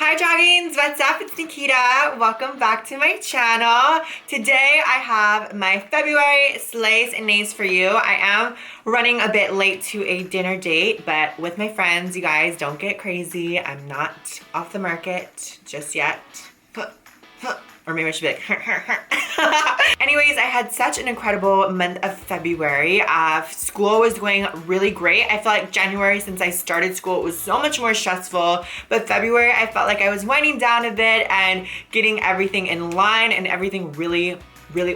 Hi Dragons, what's up? It's Nikita. Welcome back to my channel. Today I have my February SLAYS and NAYS for you. I am running a bit late to a dinner date, but with my friends, you guys don't get crazy. I'm not off the market just yet. Or maybe I should be like, Anyways, I had such an incredible month of February. School was going really great. I felt like January, since I started school, it was so much more stressful. But February, I felt like I was winding down a bit and getting everything in line and everything really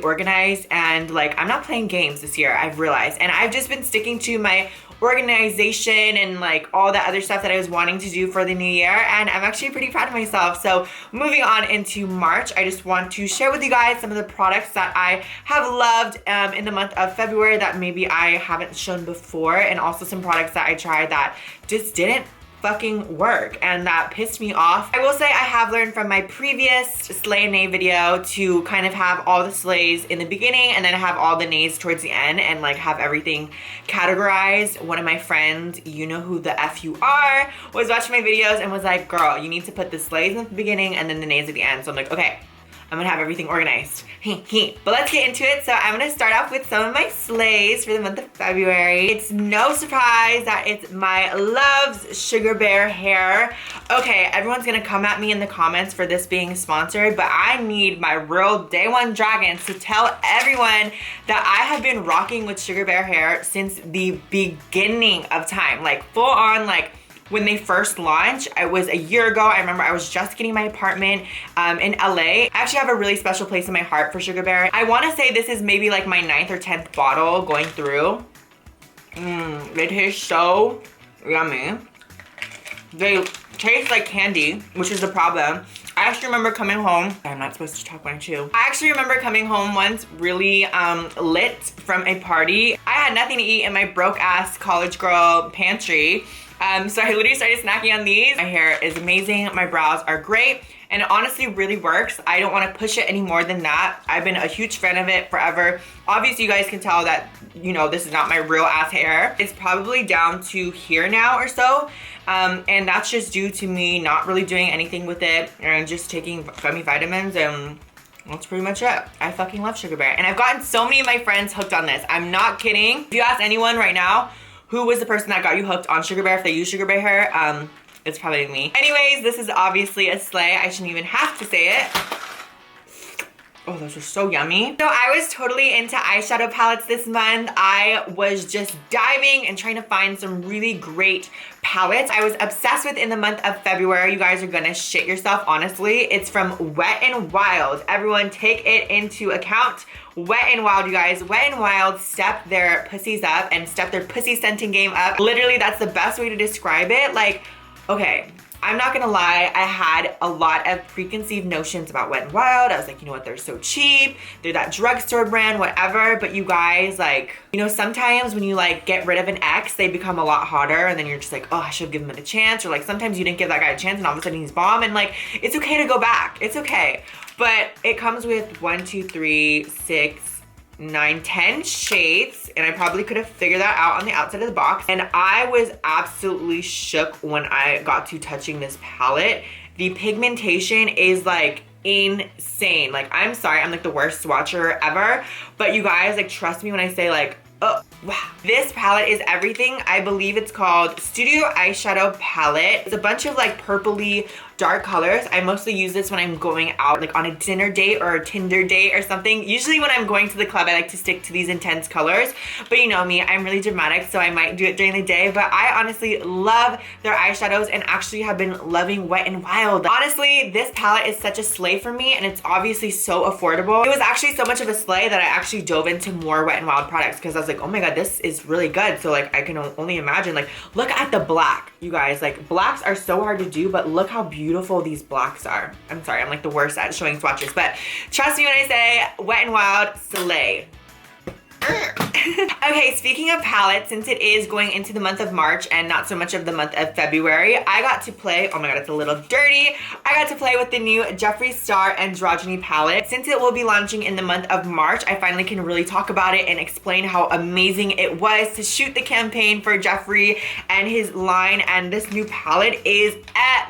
organized. And like, I'm not playing games this year, I've realized. And I've just been sticking to my organization and like all the other stuff that I was wanting to do for the new year, and I'm actually pretty proud of myself. So moving on into March, I just want to share with you guys some of the products that I have loved in the month of February that maybe I haven't shown before, and also some products that I tried that just didn't fucking work and that pissed me off. I will say I have learned from my previous Slay and Nay video to kind of have all the Slays in the beginning and then have all the Nays towards the end and like have everything categorized. One of my friends, you know who the F you are, was watching my videos and was like, girl, you need to put the Slays in the beginning and then the Nays at the end. So I'm like, okay, I'm gonna have everything organized. But let's get into it. So I'm gonna start off with some of my Slays for the month of February. It's no surprise that it's my love's Sugar Bear hair. Okay, everyone's gonna come at me in the comments for this being sponsored, but I need my real day one dragons to tell everyone that I have been rocking with Sugar Bear hair since the beginning of time. Like full on, like when they first launched. It was a year ago. I remember I was just getting my apartment in LA. I actually have a really special place in my heart for Sugar Bear. I wanna say this is maybe like my 9th or 10th bottle going through. They taste so yummy. They taste like candy, which is the problem. I actually remember coming home. I'm not supposed to talk when I chew. I actually remember coming home once really lit from a party. I had nothing to eat in my broke ass college girl pantry. So I literally started snacking on these. My hair is amazing, my brows are great, and it honestly really works. I don't want to push it any more than that. I've been a huge fan of it forever. Obviously you guys can tell that, you know, this is not my real ass hair. It's probably down to here now or so. And that's just due to me not really doing anything with it and just taking gummy vitamins, and that's pretty much it. I fucking love Sugar Bear. And I've gotten so many of my friends hooked on this. I'm not kidding. If you ask anyone right now, who was the person that got you hooked on Sugar Bear if they use Sugar Bear hair, it's probably me. Anyways, this is obviously a Slay. I shouldn't even have to say it. Oh, those are so yummy. So I was totally into eyeshadow palettes this month. I was just diving and trying to find some really great palettes. I was obsessed with in the month of February. You guys are gonna shit yourself, honestly. It's from Wet n Wild. Everyone take it into account. Wet n Wild, you guys. Wet n Wild step their pussies up and step their pussy scenting game up. Literally, that's the best way to describe it. Like, okay, I'm not gonna lie, I had a lot of preconceived notions about Wet n Wild. I was like, you know what, they're so cheap, they're that drugstore brand, whatever. But you guys, like, you know, sometimes when you like get rid of an ex, they become a lot hotter, and then you're just like, oh, I should give him a chance. Or like sometimes you didn't give that guy a chance and all of a sudden he's bomb, and like, it's okay to go back, it's okay. But it comes with 1, 2, 3, 6, 9, 10 shades, and I probably could have figured that out on the outside of the box. And I was absolutely shook when I got to touching this palette. The pigmentation is like insane. Like, I'm sorry, I'm like the worst swatcher ever, but you guys, like, trust me when I say like, oh wow, this palette is everything. I believe it's called Studio Eyeshadow Palette. It's a bunch of like purpley dark colors. I mostly use this when I'm going out, like on a dinner date or a Tinder date or something. Usually when I'm going to the club, I like to stick to these intense colors, but you know me, I'm really dramatic, so I might do it during the day. But I honestly love their eyeshadows and actually have been loving Wet n Wild. Honestly, this palette is such a slay for me, and it's obviously so affordable. It was actually so much of a slay that I actually dove into more Wet n Wild products because I was like, oh my god, this is really good. So like, I can only imagine, like, look at the black, you guys. Like, blacks are so hard to do, but look how beautiful these blacks are. I'm sorry, I'm like the worst at showing swatches, but trust me when I say Wet n Wild slay. Okay, speaking of palettes, since it is going into the month of March and not so much of the month of February, I got to play, oh my god, it's a little dirty. I got to play with the new Jeffree Star Androgyny palette. Since it will be launching in the month of March, I finally can really talk about it and explain how amazing it was to shoot the campaign for Jeffree and his line. And this new palette is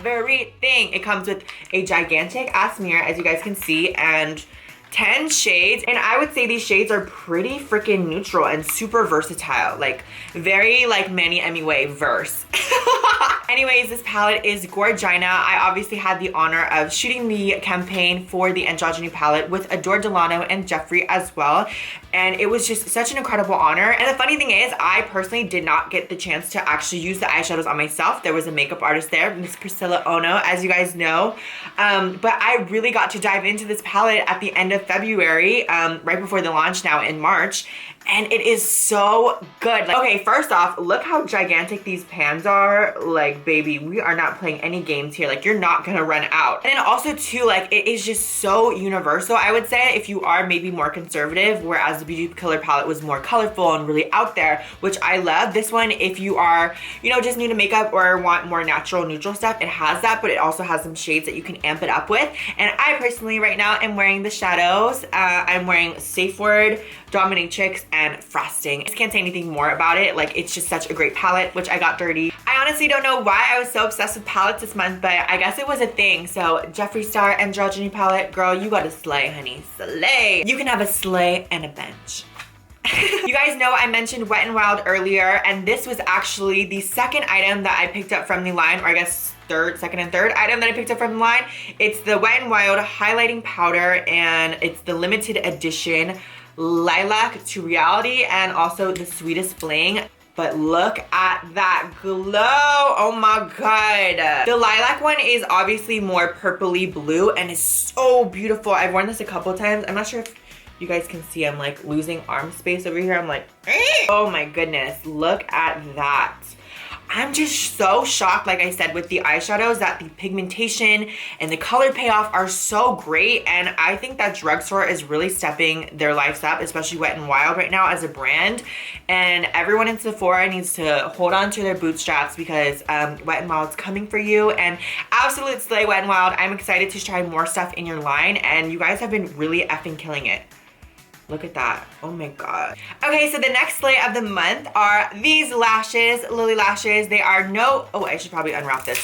everything. It comes with a gigantic ass mirror, as you guys can see, and 10 shades, and I would say these shades are pretty freaking neutral and super versatile, like very like Manny MUA verse. Anyways, this palette is Gorgina. I obviously had the honor of shooting the campaign for the Androgyny palette with Adore Delano and Jeffree as well, and it was just such an incredible honor. And the funny thing is, I personally did not get the chance to actually use the eyeshadows on myself. There was a makeup artist there, Miss Priscilla Ono, as you guys know, but I really got to dive into this palette at the end of February, right before the launch now in March, and it is so good. Like, okay, first off, look how gigantic these pans are. Like, baby, we are not playing any games here. Like, you're not gonna run out. And then also too, like, it is just so universal, I would say, if you are maybe more conservative, whereas the Beauty Killer palette was more colorful and really out there, which I love. This one, if you are, you know, just new to makeup or want more natural, neutral stuff, it has that, but it also has some shades that you can amp it up with. And I personally right now am wearing the shadows. I'm wearing Safe Word, Dominatrix, and Frosting. I just can't say anything more about it. Like, it's just such a great palette, which I got dirty. I honestly don't know why I was so obsessed with palettes this month, but I guess it was a thing. So Jeffree Star Androgyny palette, girl, you gotta slay, honey, slay. You can have a slay and a bench. You guys know I mentioned Wet n Wild earlier, and this was actually the second item that I picked up from the line, or I guess second and third item that I picked up from the line. It's the Wet n Wild highlighting powder, and it's the limited edition Lilac to Reality, and also the Sweetest Bling. But look at that glow, oh my god. The lilac one is obviously more purpley blue and is so beautiful. I've worn this a couple times. I'm not sure if you guys can see, I'm like losing arm space over here. I'm like, oh my goodness, look at that. I'm just so shocked, like I said, with the eyeshadows, that the pigmentation and the color payoff are so great. And I think that Drugstore is really stepping their lives up, especially Wet n Wild right now as a brand. And everyone in Sephora needs to hold on to their bootstraps, because Wet n Wild's coming for you. And absolute slay, Wet n Wild. I'm excited to try more stuff in your line, and you guys have been really effing killing it. Look at that. Oh my god. Okay, so the next slay of the month are these lashes, Lily lashes. They are oh, I should probably unwrap this.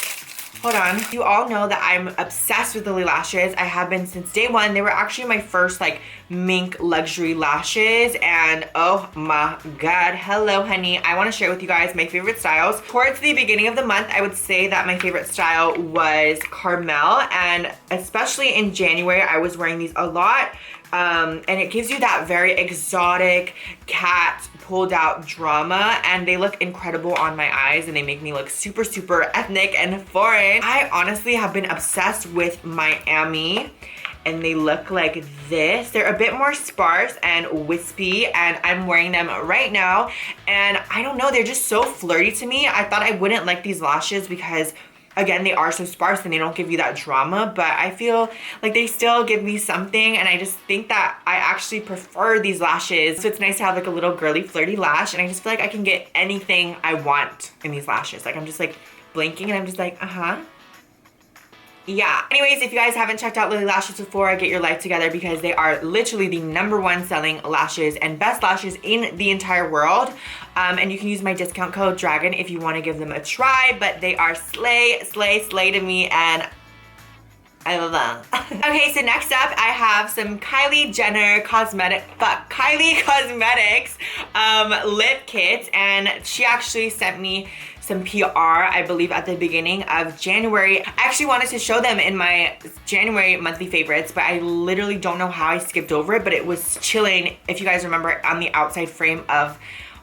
Hold on. You all know that I'm obsessed with Lily lashes. I have been since day one. They were actually my first like mink luxury lashes, and oh my god, hello honey. I want to share with you guys my favorite styles. Towards the beginning of the month, I would say that my favorite style was Carmel, and especially in January, I was wearing these a lot. And it gives you that very exotic cat pulled out drama, and they look incredible on my eyes, and they make me look super, super ethnic and foreign. I honestly have been obsessed with Miami, and they look like this. They're a bit more sparse and wispy, and I'm wearing them right now, and I don't know, they're just so flirty to me. I thought I wouldn't like these lashes because, again, they are so sparse and they don't give you that drama, but I feel like they still give me something, and I just think that I actually prefer these lashes. So it's nice to have like a little girly flirty lash, and I just feel like I can get anything I want in these lashes. Like, I'm just like blinking and I'm just like, yeah. Anyways, if you guys haven't checked out Lily Lashes before, get your life together, because they are literally the #1 selling lashes and best lashes in the entire world. And you can use my discount code DRAGON if you want to give them a try, but they are slay, slay, slay to me, and I love them. Okay, so next up, I have some Kylie Cosmetics lip kits, and she actually sent me some PR, I believe, at the beginning of January. I actually wanted to show them in my January monthly favorites, but I literally don't know how I skipped over it, but it was chilling, if you guys remember, on the outside frame of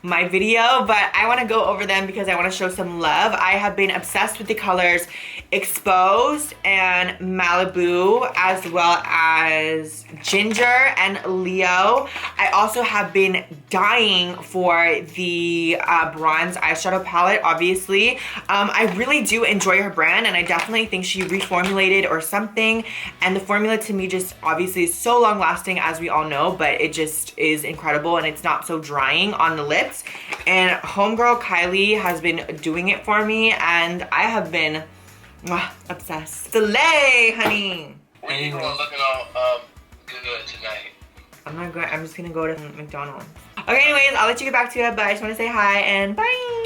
my video, but I want to go over them because I want to show some love. I have been obsessed with the colors Exposed and Malibu, as well as Ginger and Leo. I also have been dying for the bronze eyeshadow palette, obviously. I really do enjoy her brand, and I definitely think she reformulated or something, and the formula to me just obviously is so long lasting, as we all know, but it just is incredible, and it's not so drying on the lips. And homegirl Kylie has been doing it for me, and I have been obsessed. Slay, honey. Where you going looking all good tonight? I'm not going. I'm just gonna go to McDonald's. Okay, anyways, I'll let you get back to it, but I just want to say hi and bye.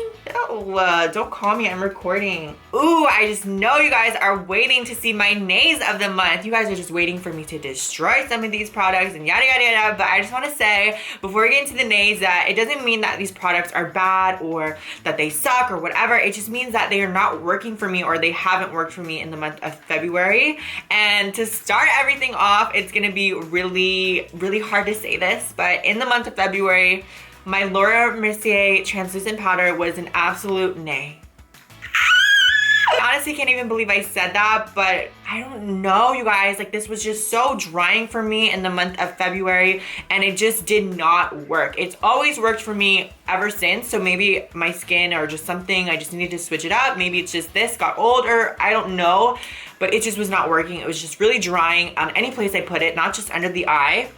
Oh, don't call me. I'm recording. Ooh, I just know you guys are waiting to see my NAYS of the month. You guys are just waiting for me to destroy some of these products and yada yada yada. But I just want to say before we get into the NAYS that it doesn't mean that these products are bad or that they suck or whatever. It just means that they are not working for me, or they haven't worked for me in the month of February. And to start everything off, it's gonna be really, really hard to say this, but in the month of February, my Laura Mercier translucent powder was an absolute nay. I honestly can't even believe I said that, but I don't know, you guys. Like, this was just so drying for me in the month of February, and it just did not work. It's always worked for me ever since, so maybe my skin or just something, I just needed to switch it up. Maybe it's just this got older, I don't know, but it just was not working. It was just really drying on any place I put it, not just under the eye.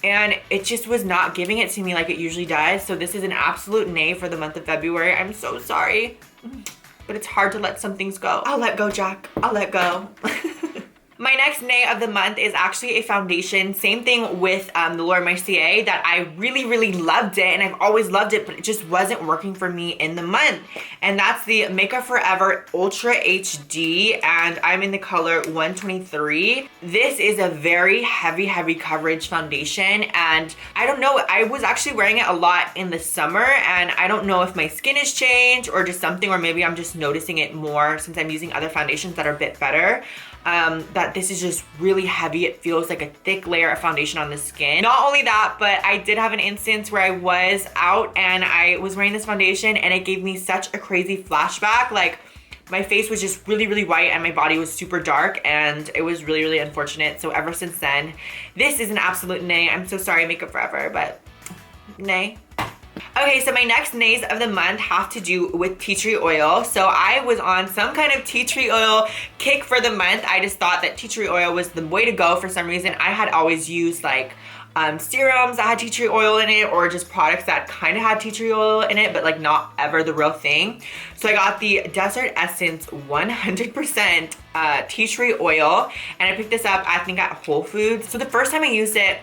And it just was not giving it to me like it usually does. So this is an absolute nay for the month of February. I'm so sorry, but it's hard to let some things go. I'll let go, Jack. I'll let go. My next nay of the month is actually a foundation. Same thing with the Laura Mercier, that I really, really loved it, and I've always loved it, but it just wasn't working for me in the month. And that's the Makeup Forever Ultra HD, and I'm in the color 123. This is a very heavy, heavy coverage foundation, and I don't know, I was actually wearing it a lot in the summer, and I don't know if my skin has changed or just something, or maybe I'm just noticing it more since I'm using other foundations that are a bit better. That this is just really heavy. It feels like a thick layer of foundation on the skin. Not only that, but I did have an instance where I was out and I was wearing this foundation, and it gave me such a crazy flashback. Like, my face was just really, really white and my body was super dark, and it was really, really unfortunate. So ever since then, this is an absolute nay. I'm so sorry, Makeup Forever, but nay. Okay, so my next nays of the month have to do with tea tree oil. So I was on some kind of tea tree oil kick for the month. I just thought that tea tree oil was the way to go for some reason. I had always used like serums that had tea tree oil in it, or just products that kind of had tea tree oil in it, but like not ever the real thing. So I got the Desert Essence 100% tea tree oil, and I picked this up, I think, at Whole Foods. So the first time I used it,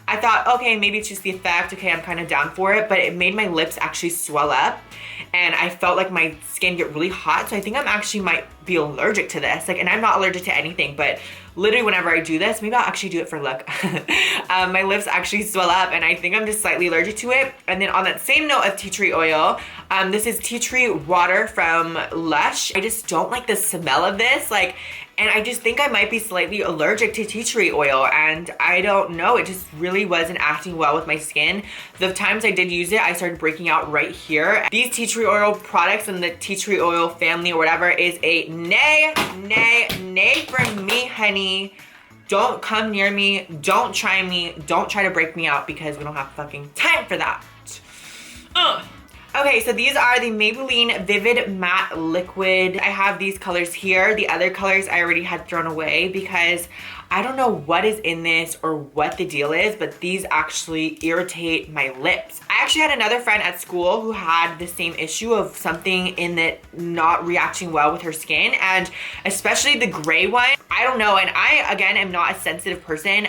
I thought, okay, maybe it's just the effect. Okay, I'm kind of down for it, but it made my lips actually swell up, and I felt like my skin get really hot. So I think I'm actually might be allergic to this. Like, and I'm not allergic to anything, but literally whenever I do this, maybe I'll actually do it for look. My lips actually swell up, and I think I'm just slightly allergic to it. And then on that same note of tea tree oil, this is tea tree water from Lush. I just don't like the smell of this. Like, and I just think I might be slightly allergic to tea tree oil, and I don't know, it just really wasn't acting well with my skin. The times I did use it, I started breaking out right here. These tea tree oil products and the tea tree oil family or whatever is a nay, nay, nay for me, honey. Don't come near me, don't try me, don't try to break me out, because we don't have fucking time for that. Okay, so these are the Maybelline Vivid Matte Liquid. I have these colors here. The other colors I already had thrown away because I don't know what is in this or what the deal is, but these actually irritate my lips. I actually had another friend at school who had the same issue of something in it not reacting well with her skin, and especially the gray one. I don't know, and I, again, am not a sensitive person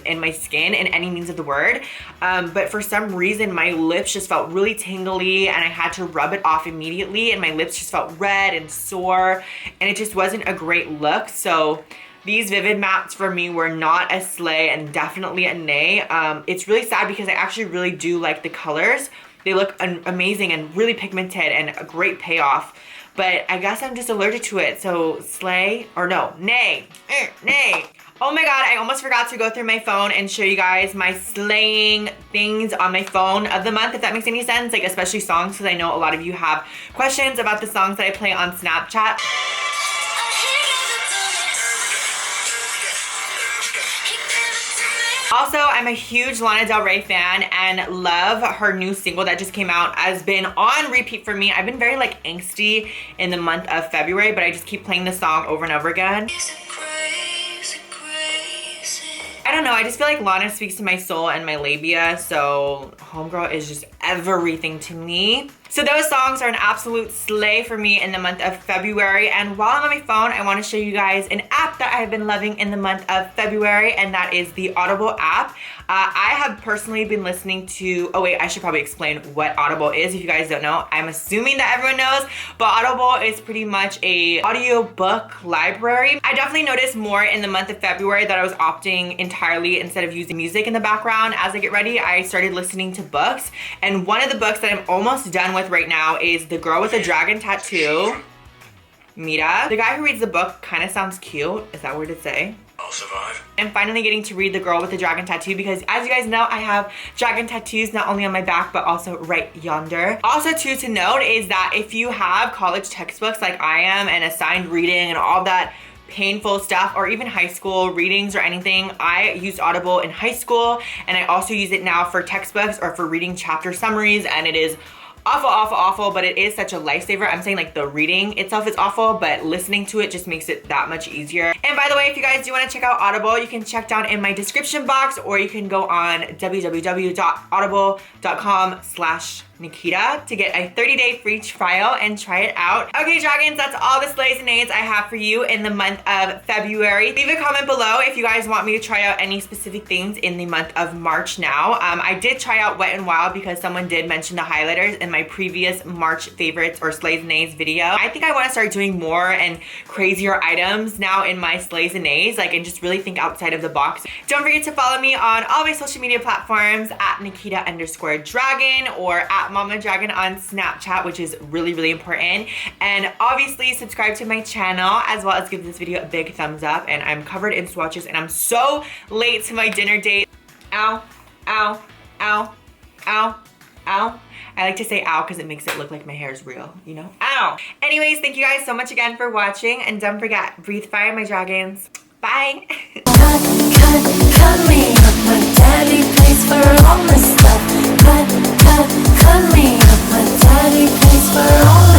in my skin in any means of the word, but for some reason my lips just felt really tingly, and I had to rub it off immediately, and my lips just felt red and sore, and it just wasn't a great look. So these Vivid Mattes for me were not a slay, and definitely a nay. It's really sad because I actually really do like the colors. They look amazing and really pigmented and a great payoff, but I guess I'm just allergic to it. So slay, or no, nay, nay. Oh my god, I almost forgot to go through my phone and show you guys my slaying things on my phone of the month, if that makes any sense, like especially songs, because I know a lot of you have questions about the songs that I play on Snapchat. Also, I'm a huge Lana Del Rey fan and love her new single that just came out. Has been on repeat for me. I've been very like angsty in the month of February, but I just keep playing the song over and over again. I don't know, I just feel like Lana speaks to my soul and my labia, so homegirl is just everything to me. So those songs are an absolute slay for me in the month of February. And while I'm on my phone, I want to show you guys an app that I've been loving in the month of February, and that is the Audible app. I have personally been listening to, oh wait, I should probably explain what Audible is if you guys don't know. I'm assuming that everyone knows, but Audible is pretty much a audiobook library. I definitely noticed more in the month of February that I was opting entirely, instead of using music in the background as I get ready, I started listening to books. And one of the books that I'm almost done with right now is The Girl with the Dragon Tattoo. Mita. The guy who reads the book kind of sounds cute. Is that weird to say? I'll survive. I'm finally getting to read The Girl with the Dragon Tattoo because, as you guys know, I have dragon tattoos not only on my back but also right yonder. Also too, to note is that if you have college textbooks like I am and assigned reading and all that painful stuff, or even high school readings or anything, I used Audible in high school, and I also use it now for textbooks or for reading chapter summaries, and it is awful, but it is such a lifesaver. I'm saying like the reading itself is awful, but listening to it just makes it that much easier. And by the way, if you guys do want to check out Audible, you can check down in my description box, or you can go on www.audible.com/Nikita to get a 30-day free trial and try it out. Okay, dragons, that's all the slays and nays I have for you in the month of February. Leave a comment below if you guys want me to try out any specific things in the month of March now. I did try out Wet n Wild because someone did mention the highlighters in my previous March favorites or slays and nays video. I think I want to start doing more and crazier items now in my slays and nays, like, and just really think outside of the box. Don't forget to follow me on all my social media platforms at Nikita_Dragun or at MamaDragun on Snapchat, which is really important. And obviously subscribe to my channel, as well as give this video a big thumbs up. And I'm covered in swatches and I'm so late to my dinner date. Ow, ow, ow, ow, ow. I like to say ow because it makes it look like my hair is real, you know? Ow. Anyways, thank you guys so much again for watching, and don't forget, breathe fire, my dragons. Bye. Cut me up, my daddy pays for all my stuff. Cut me up, my daddy pays for all